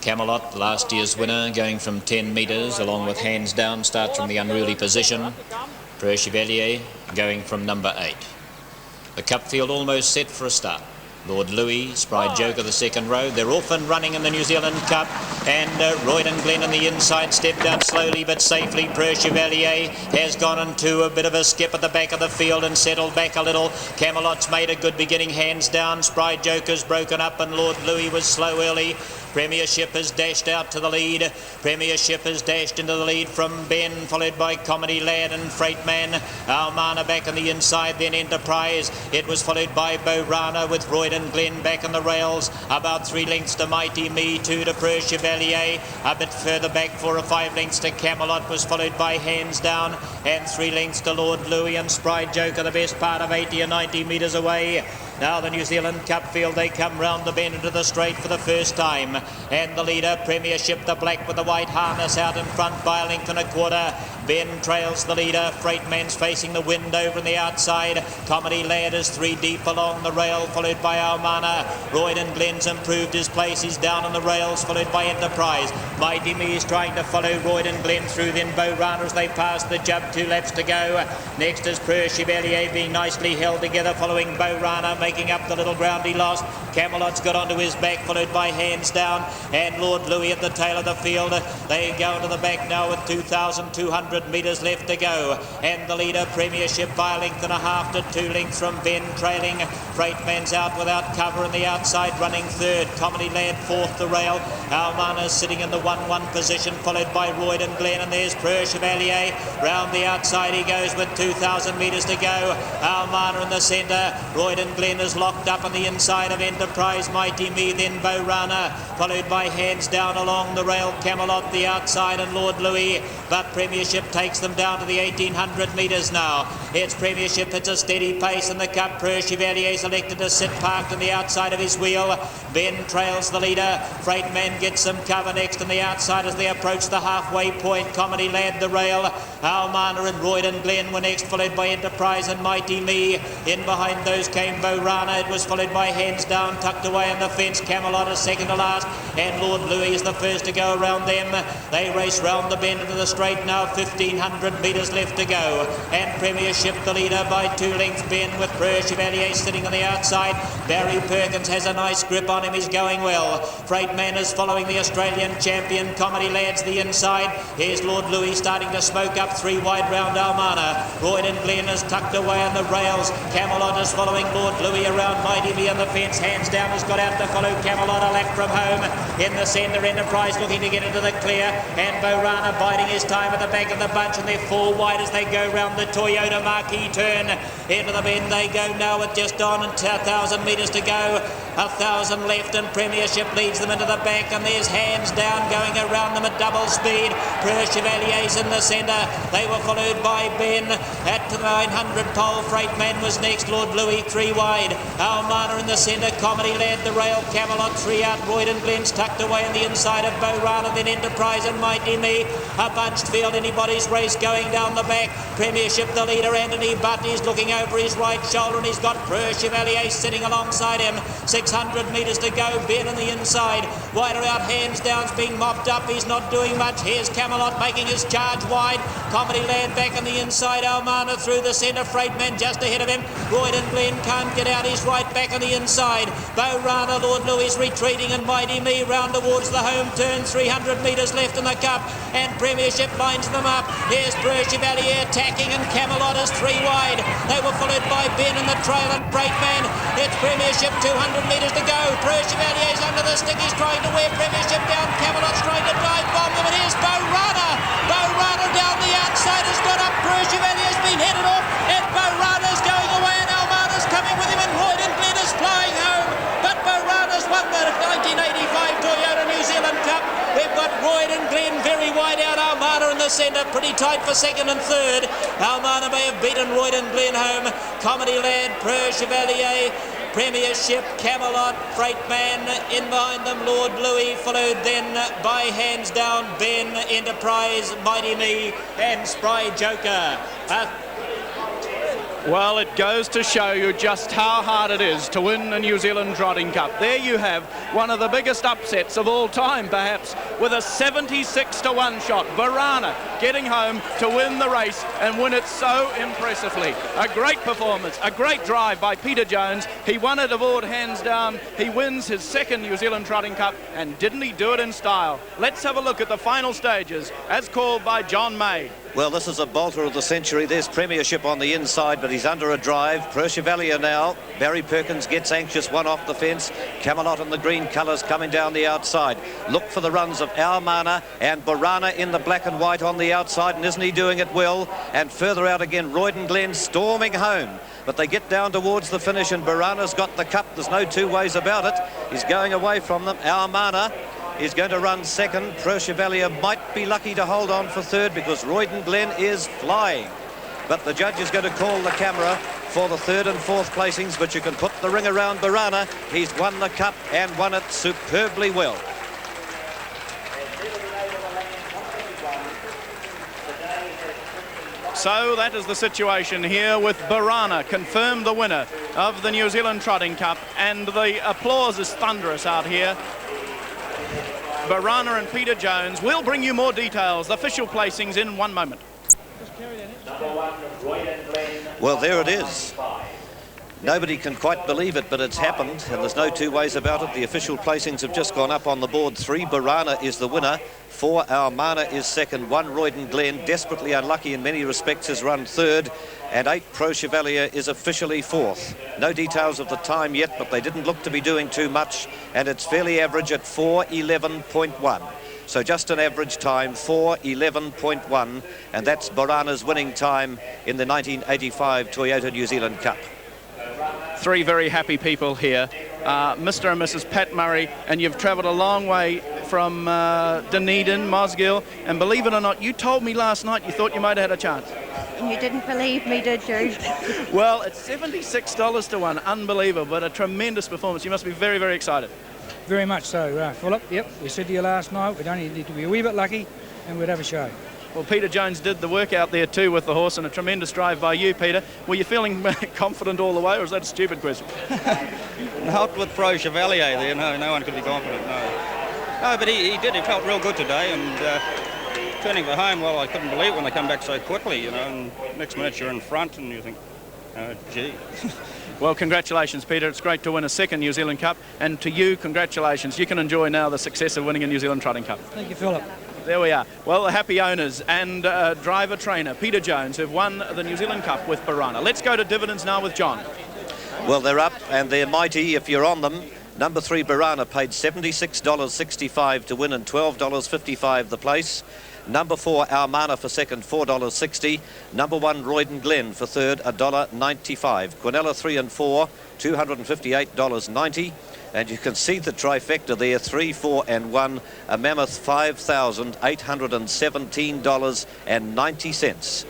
Camelot, last year's winner, going from 10 metres, along with Hands Down, starts from the unruly position. Preux Chevalier going from number 8. The cup field almost set for a start. Lord Louis, Spry Joker, the second row. They're off and running in the New Zealand Cup. And Royden Glen on the inside stepped out slowly but safely. Preux Chevalier has gone into a bit of a skip at the back of the field and settled back a little. Camelot's made a good beginning, Hands Down. Spry Joker's broken up and Lord Louis was slow early. Premiership has dashed out to the lead. Premiership has dashed into the lead from Ben, followed by Comedy Lad and Freightman. Almana back on the inside, then Enterprise. It was followed by Borana with Royden Glen back on the rails. About 3 lengths to Mighty Me, 2 to Preux Chevalier. A bit further back, 4 or 5 lengths to Camelot, was followed by Hands Down. And 3 lengths to Lord Louis and Spry Joker, the best part of 80 or 90 metres away. Now the New Zealand Cup field, they come round the bend into the straight for the first time. And the leader, Premiership, the black with the white harness, out in front by a length and a quarter. Ben trails the leader. Freightman's facing the wind over on the outside. Comedy Lad is 3 deep along the rail, followed by Almana. Royden Glen's improved his place. He's down on the rails, followed by Enterprise. Mighty Me is trying to follow Royden Glen through, then Borana as they pass the jump. 2 laps to go. Next is Preux Chevalier being nicely held together, following Borana, making up the little ground he lost. Camelot's got onto his back, followed by Hands Down, and Lord Louis at the tail of the field. They go into the back now with 2,200 metres left to go, and the leader, Premiership, by a length and a half to 2 lengths from Ben, trailing. Freightman's out without cover on the outside, running third. Comedy Lad fourth to rail. Almana sitting in the 1-1 position, followed by Royden Glen, and there's Preux Chevalier. Round the outside he goes with 2,000 metres to go. Almana in the centre. Royden Glen is locked up on the inside of Enterprise. Mighty Me, then Borana, followed by Hands Down along the rail. Camelot the outside and Lord Louis, but Premiership takes them down to the 1,800 metres now. It's Premiership, it's a steady pace in the cup. Preux Chevalier selected to sit parked on the outside of his wheel. Ben trails the leader. Freightman gets some cover next on the outside as they approach the halfway point. Comedy Lad the rail. Almana and Royden Glen were next, followed by Enterprise and Mighty Me. In behind those came Borana. It was followed by Hands Down, tucked away on the fence. Camelot is second to last, and Lord Louis is the first to go around them. They race round the bend into the straight now. 1,500 metres left to go, and Premiership the leader by 2 lengths. Ben with Preux Chevalier sitting on the outside. Barry Perkins has a nice grip on him. He's going well. Freightman is following the Australian champion. Comedy Lad's the inside. Here's Lord Louis starting to smoke up 3 wide round Almana. Royden Glen is tucked away on the rails. Camelot is following Lord Louis around. Mighty Me on the fence. Hands Down has got out to follow Camelot a lap from home. In the centre, Enterprise looking to get into the clear, and Borana biding his time at the back of the bunch, and they're 4 wide as they go round the Toyota marquee turn. Into the bend they go now with just on 1,000 metres to go. 1,000 left, and Premiership leads them into the back, and there's Hands Down going around them at double speed. Preux Chevalier's in the centre. They were followed by Ben at the 900 pole. Freightman was next. Lord Louis 3 wide. Almana in the centre. Comedy Lad the rail. Camelot 3 out. Royden Glen's tucked away on the inside of Borana, then Enterprise and Mighty Me. A bunched field, anybody's race going down the back. Premiership the leader, Anthony Butt is looking over his right shoulder, and he's got Preux Chevalier sitting alongside him. 600 metres to go. Ben on the inside. Wider out. Hands Down's being mopped up. He's not doing much. Here's Camelot making his charge wide. Comedy Lad back on the inside. Almana through the centre. Freightman just ahead of him. Royden Glen can't get out. He's right back on the inside. Borana, Lord Louis retreating, and Mighty Me round towards the home turn. 300 metres left in the cup, and Premiership lines them up. Here's Preux Chevalier attacking, and Camelot is 3 wide. They were followed by Ben in the trail and Freightman. It's Premiership, 200 metres to go. Preux Chevalier's under the stick. He's trying to wear Premiership down. Camelot's trying to drive bomb them, and here's Borana. Borana down the outside has got up. Preux Chevalier's been headed off, and Borana's going away, and Almana's coming with him, and Royden Glen is flying home. But Borana's won the 1985 Toyota New Zealand Cup. We've got Royden Glen very wide out. Almana in the centre, pretty tight for second and third. Almana may have beaten Royden Glen home. Comedy Lad, Preux Chevalier, Premiership, Camelot, Freightman, in behind them Lord Louis, followed then by Hands Down, Ben, Enterprise, Mighty Me and Spry Joker. Well, it goes to show you just how hard it is to win the New Zealand Trotting Cup. There you have one of the biggest upsets of all time, perhaps, with a 76-1 shot. Borana getting home to win the race and win it so impressively. A great performance, a great drive by Peter Jones. He won it aboard hands down. He wins his second New Zealand Trotting Cup, and didn't he do it in style? Let's have a look at the final stages as called by John May. Well, this is a bolter of the century. There's Premiership on the inside, but he's under a drive. Chevalier now. Barry Perkins gets anxious, one off the fence. Camelot in the green colours coming down the outside. Look for the runs of Almana and Borana in the black and white on the outside, and isn't he doing it well? And further out again, Royden Glen storming home. But they get down towards the finish, and Borana's got the cup. There's no two ways about it. He's going away from them. Almana is going to run second. Chevalier might be lucky to hold on for third because Royden Glen is flying. But the judge is going to call the camera for the third and fourth placings, but you can put the ring around Borana. He's won the cup and won it superbly well. So that is the situation here with Borana, confirmed the winner of the New Zealand Trotting Cup, and the applause is thunderous out here. Borana and Peter Jones. We'll bring you more details, the official placings, in one moment. Well, there it is. Nobody can quite believe it, but it's happened, and there's no two ways about it. The official placings have just gone up on the board. 3, Borana is the winner. 4, Almana is second. 1, Royden Glen, desperately unlucky in many respects, has run third. And 8, Chevalier is officially fourth. No details of the time yet, but they didn't look to be doing too much, and it's fairly average at 4:11.1. So just an average time, 4:11.1, and that's Borana's winning time in the 1985 Toyota New Zealand Cup. 3 very happy people here, Mr. and Mrs. Pat Murray, and you've travelled a long way from Dunedin, Mosgiel, and believe it or not, you told me last night you thought you might have had a chance. You didn't believe me, did you? Well, it's $76-1, unbelievable, but a tremendous performance. You must be very, very excited. Very much so, Philip. Yep, we said to you last night we'd only need to be a wee bit lucky and we'd have a show. Well, Peter Jones did the work out there too with the horse, and a tremendous drive by you, Peter. Were you feeling confident all the way, or is that a stupid question? Not with Chevalier there, no one could be confident, no. No, but he did, he felt real good today, and turning for home, well, I couldn't believe it when they come back so quickly, you know, and next minute you're in front and you think, oh, gee. Well, congratulations, Peter. It's great to win a second New Zealand Cup, and to you, congratulations. You can enjoy now the success of winning a New Zealand Trotting Cup. Thank you, Philip. There we are. Well, the happy owners and driver-trainer Peter Jones have won the New Zealand Cup with Borana. Let's go to dividends now with John. Well, they're up and they're mighty if you're on them. Number 3, Borana, paid $76.65 to win and $12.55 the place. Number 4, Almana for second, $4.60. Number 1, Royden Glen for third, $1.95. Quinella 3 and 4, $258.90. And you can see the trifecta there, 3, 4 and 1, a mammoth $5,817.90.